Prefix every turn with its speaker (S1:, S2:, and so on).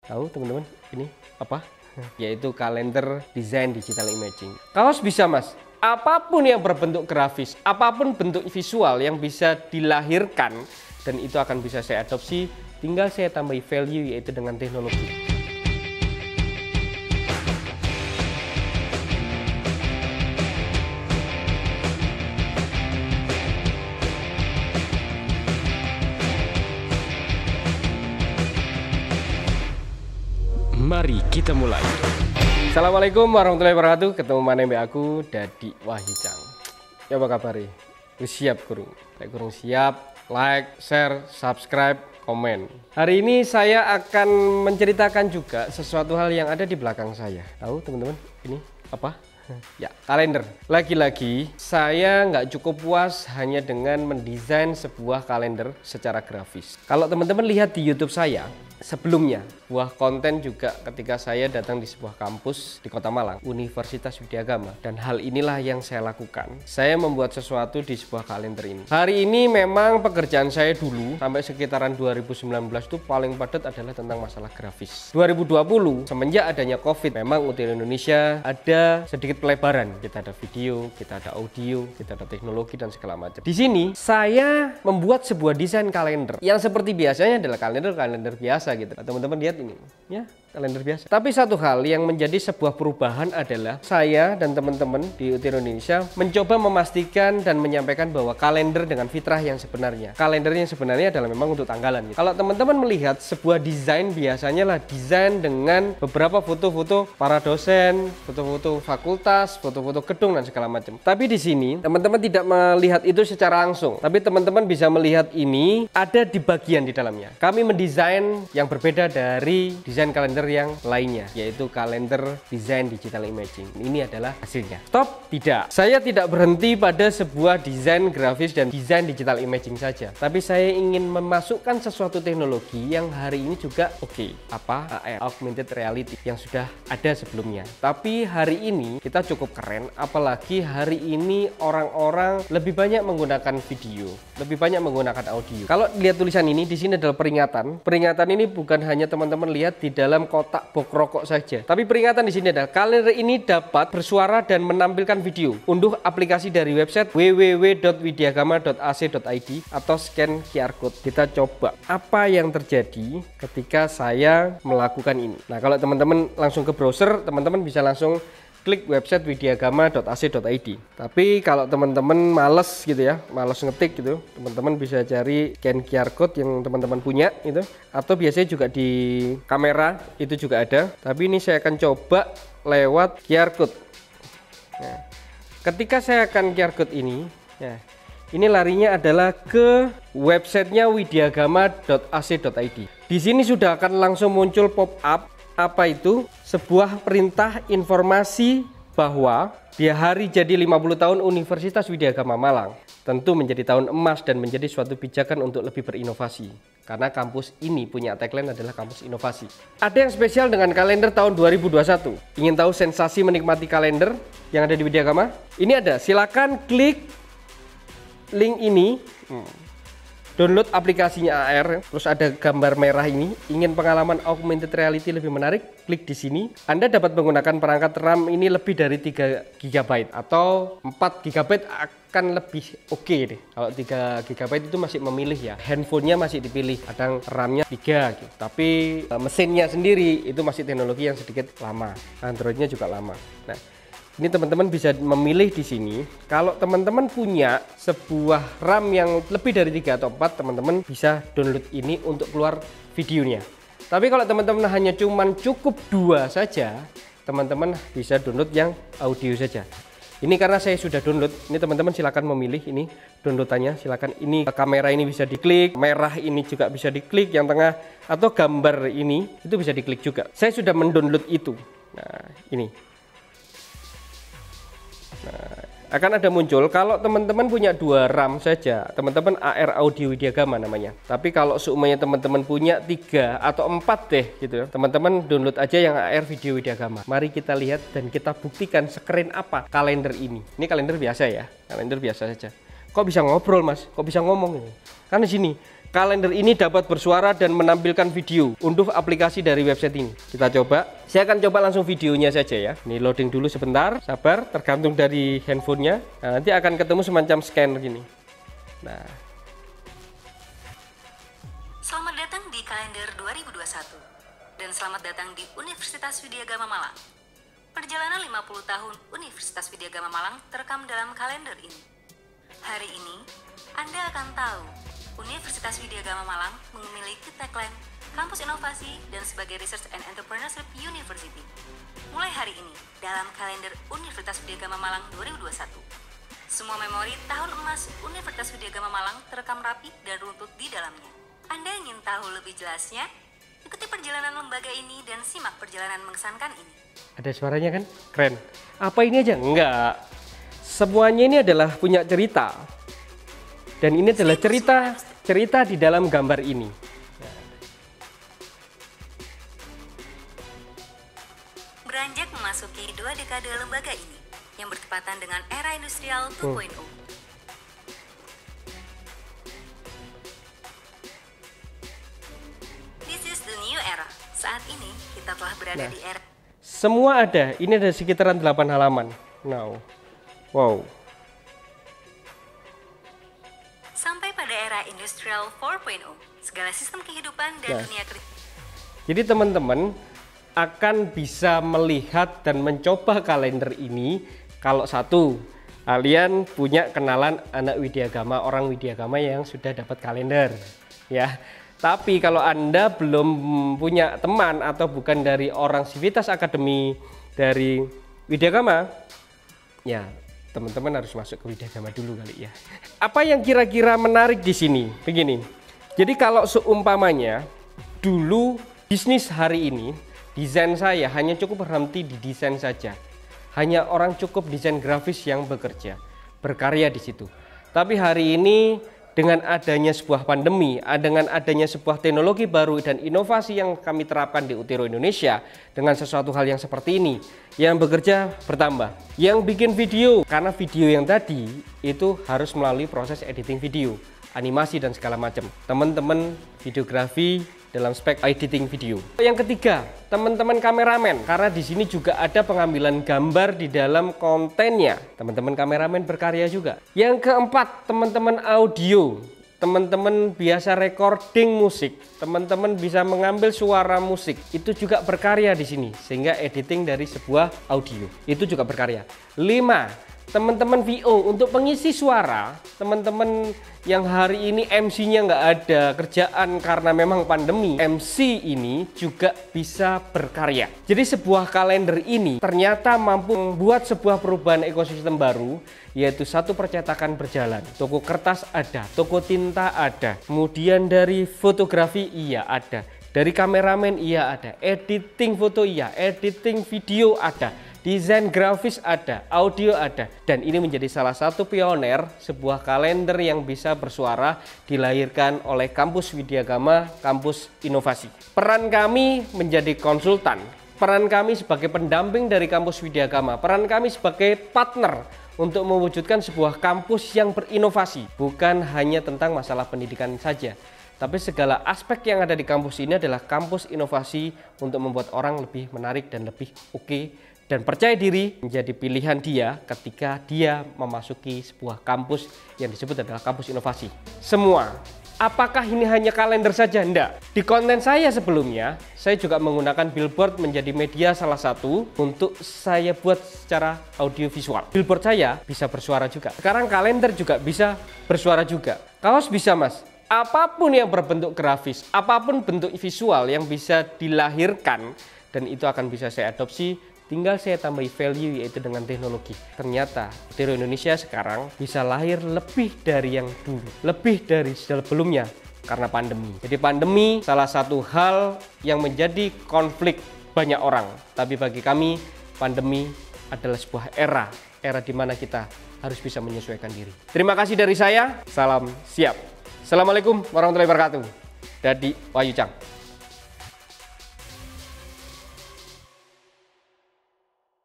S1: Tahu teman-teman ini apa? Yaitu kalender desain digital imaging. Kaos bisa mas, apapun yang berbentuk grafis, apapun bentuk visual yang bisa dilahirkan dan itu akan bisa saya adopsi, tinggal saya tambahi value yaitu dengan teknologi. Mari kita mulai. Assalamualaikum warahmatullahi wabarakatuh. Ketemu mana aku Dadi Wahyicang. Ya apa kabar? Siap kurung? Kurung siap, like, share, subscribe, komen. Hari ini saya akan menceritakan juga sesuatu hal yang ada di belakang saya. Tahu teman-teman ini apa? Ya, kalender. Lagi-lagi saya nggak cukup puas hanya dengan mendesain sebuah kalender secara grafis. Kalau teman-teman lihat di YouTube saya sebelumnya, buah konten juga ketika saya datang di sebuah kampus di Kota Malang, Universitas Widyagama, dan hal inilah yang saya lakukan. Saya membuat sesuatu di sebuah kalender ini. Hari ini memang pekerjaan saya dulu sampai sekitaran 2019 itu paling padat adalah tentang masalah grafis. 2020 semenjak adanya Covid, memang UTIR Indonesia ada sedikit pelebaran. Kita ada video, kita ada audio, kita ada teknologi dan segala macam. Di sini saya membuat sebuah desain kalender yang seperti biasanya adalah kalender biasa gitu. Teman-teman lihat ini, ya kalender biasa. Tapi satu hal yang menjadi sebuah perubahan adalah saya dan teman-teman di UTIR Indonesia mencoba memastikan dan menyampaikan bahwa kalender dengan fitrah yang sebenarnya. Kalender yang sebenarnya adalah memang untuk tanggalan. Gitu. Kalau teman-teman melihat sebuah desain biasanya lah desain dengan beberapa foto-foto para dosen, foto-foto fakultas, foto-foto gedung dan segala macam. Tapi di sini teman-teman tidak melihat itu secara langsung. Tapi teman-teman bisa melihat ini ada di bagian di dalamnya. Kami mendesain yang berbeda dari desain kalender yang lainnya, yaitu kalender desain digital imaging. Ini adalah hasilnya. Stop, tidak. Saya tidak berhenti pada sebuah desain grafis dan desain digital imaging saja. Tapi saya ingin memasukkan sesuatu teknologi yang hari ini juga AR, augmented reality, yang sudah ada sebelumnya. Tapi hari ini kita cukup keren, apalagi hari ini orang-orang lebih banyak menggunakan video, lebih banyak menggunakan audio. Kalau lihat tulisan ini, di sini adalah peringatan. Peringatan ini bukan hanya teman-teman lihat di dalam kotak box rokok saja, tapi peringatan di sini adalah kalender ini dapat bersuara dan menampilkan video. Unduh aplikasi dari website www.widyagama.ac.id atau scan QR code. Kita coba apa yang terjadi ketika saya melakukan ini. Nah, kalau teman-teman langsung ke browser, teman-teman bisa langsung klik website widyagama.ac.id. Tapi kalau teman-teman males gitu ya, males ngetik gitu, teman-teman bisa cari scan QR code yang teman-teman punya itu, atau biasanya juga di kamera itu juga ada. Tapi ini saya akan coba lewat QR code. Nah, ketika saya akan QR code ini, ya, ini larinya adalah ke websitenya widyagama.ac.id. Di sini sudah akan langsung muncul pop-up. Apa itu? Sebuah perintah informasi bahwa di hari jadi 50 tahun Universitas Widyagama Malang tentu menjadi tahun emas dan menjadi suatu pijakan untuk lebih berinovasi. Karena kampus ini punya tagline adalah kampus inovasi. Ada yang spesial dengan kalender tahun 2021. Ingin tahu sensasi menikmati kalender yang ada di Widyagama? Ini ada, silakan klik link ini. Download aplikasinya AR, terus ada gambar merah ini. Ingin pengalaman augmented reality lebih menarik? Klik di sini. Anda dapat menggunakan perangkat RAM ini lebih dari 3 GB atau 4 GB akan lebih oke deh. Kalau 3 GB itu masih memilih ya. Handphonenya masih dipilih, kadang RAM-nya 3 gitu. Tapi mesinnya sendiri itu masih teknologi yang sedikit lama. Android-nya juga lama. Nah, ini teman-teman bisa memilih di sini. Kalau teman-teman punya sebuah RAM yang lebih dari 3 atau 4, teman-teman bisa download ini untuk keluar videonya. Tapi kalau teman-teman hanya cukup 2 saja, teman-teman bisa download yang audio saja. Ini karena saya sudah download, ini teman-teman silakan memilih ini downloadannya, silakan. Ini kamera ini bisa diklik, merah ini juga bisa diklik, yang tengah atau gambar ini itu bisa diklik juga. Saya sudah mendownload itu. Nah, ini. Nah, akan ada muncul kalau teman-teman punya 2 RAM saja, teman-teman AR Audio Widyagama namanya. Tapi kalau seumurnya teman-teman punya 3 atau 4 deh gitu, teman-teman download aja yang AR Video Widyagama. Mari kita lihat dan kita buktikan sekeren apa kalender ini. Ini kalender biasa ya, kalender biasa saja. Kok bisa ngobrol mas? Kok bisa ngomong ini? Kan di sini kalender ini dapat bersuara dan menampilkan video. Unduh aplikasi dari website ini. Kita coba. Saya akan coba langsung videonya saja ya. Ini loading dulu sebentar, sabar, tergantung dari handphonenya. Nah, nanti akan ketemu semacam scanner gini. Nah.
S2: Selamat datang di kalender 2021 dan selamat datang di Universitas Widyagama Malang. Perjalanan 50 tahun Universitas Widyagama Malang terekam dalam kalender ini. Hari ini, Anda akan tahu Universitas Widyagama Malang memiliki tagline Kampus Inovasi dan sebagai Research and Entrepreneurship University. Mulai hari ini dalam kalender Universitas Widyagama Malang 2021. Semua memori tahun emas Universitas Widyagama Malang terekam rapi dan runtut di dalamnya. Anda ingin tahu lebih jelasnya? Ikuti perjalanan lembaga ini dan simak perjalanan mengesankan ini.
S1: Ada suaranya kan? Keren. Apa ini aja? Enggak. Semuanya ini adalah punya cerita. Dan ini adalah cerita di dalam gambar ini.
S2: Beranjak memasuki 2 dekade lembaga ini yang bertepatan dengan era industrial 2.0. This is the new era. Saat ini kita telah berada di era.
S1: Semua ada. Ini ada sekitaran 8 halaman. Now. Wow.
S2: Sampai pada era industrial 4.0, segala sistem kehidupan dan dunia kerja.
S1: Jadi teman-teman akan bisa melihat dan mencoba kalender ini kalau satu, kalian punya kenalan anak Widyagama, orang Widyagama yang sudah dapat kalender, ya. Tapi kalau Anda belum punya teman atau bukan dari orang Civitas Academy dari Widyagama, ya teman-teman harus masuk ke Widyagama dulu kali ya. Apa yang kira-kira menarik di sini? Begini. Jadi kalau seumpamanya dulu bisnis hari ini, desain saya hanya cukup berhenti di desain saja. Hanya orang cukup desain grafis yang bekerja, berkarya di situ. Tapi hari ini dengan adanya sebuah pandemi, dengan adanya sebuah teknologi baru dan inovasi yang kami terapkan di Utero Indonesia dengan sesuatu hal yang seperti ini, yang bekerja bertambah, yang bikin video, karena video yang tadi itu harus melalui proses editing video, animasi dan segala macam. Teman-teman videografi dalam spek editing video. Yang ketiga, teman-teman kameramen, karena di sini juga ada pengambilan gambar di dalam kontennya. Teman-teman kameramen berkarya juga. Yang keempat, teman-teman audio. Teman-teman biasa recording musik, teman-teman bisa mengambil suara musik, itu juga berkarya di sini, sehingga editing dari sebuah audio itu juga berkarya. 5. Teman-teman VO untuk pengisi suara, teman-teman yang hari ini MC-nya nggak ada kerjaan karena memang pandemi, MC ini juga bisa berkarya. Jadi sebuah kalender ini ternyata mampu membuat sebuah perubahan ekosistem baru, yaitu satu percetakan berjalan. Toko kertas ada, toko tinta ada, kemudian dari fotografi iya ada, dari kameramen iya ada, editing foto iya, editing video ada, desain grafis ada, audio ada, dan ini menjadi salah satu pioner sebuah kalender yang bisa bersuara dilahirkan oleh Kampus Widyagama, Kampus Inovasi. Peran kami menjadi konsultan, peran kami sebagai pendamping dari Kampus Widyagama, peran kami sebagai partner untuk mewujudkan sebuah kampus yang berinovasi, bukan hanya tentang masalah pendidikan saja. Tapi segala aspek yang ada di kampus ini adalah kampus inovasi untuk membuat orang lebih menarik dan lebih oke dan percaya diri menjadi pilihan dia ketika dia memasuki sebuah kampus yang disebut adalah kampus inovasi. Semua. Apakah ini hanya kalender saja? Enggak. Di konten saya sebelumnya, saya juga menggunakan billboard menjadi media salah satu untuk saya buat secara audiovisual. Billboard saya bisa bersuara juga. Sekarang kalender juga bisa bersuara juga. Kaos bisa, Mas. Apapun yang berbentuk grafis, apapun bentuk visual yang bisa dilahirkan dan itu akan bisa saya adopsi. Tinggal saya tambahi value, yaitu dengan teknologi. Ternyata Utero Indonesia sekarang bisa lahir lebih dari yang dulu, lebih dari sebelumnya karena pandemi. Jadi pandemi salah satu hal yang menjadi konflik banyak orang. Tapi bagi kami pandemi adalah sebuah era di mana kita harus bisa menyesuaikan diri. Terima kasih dari saya, salam siap. Assalamualaikum warahmatullahi wabarakatuh. Dadi Wahyu Chang.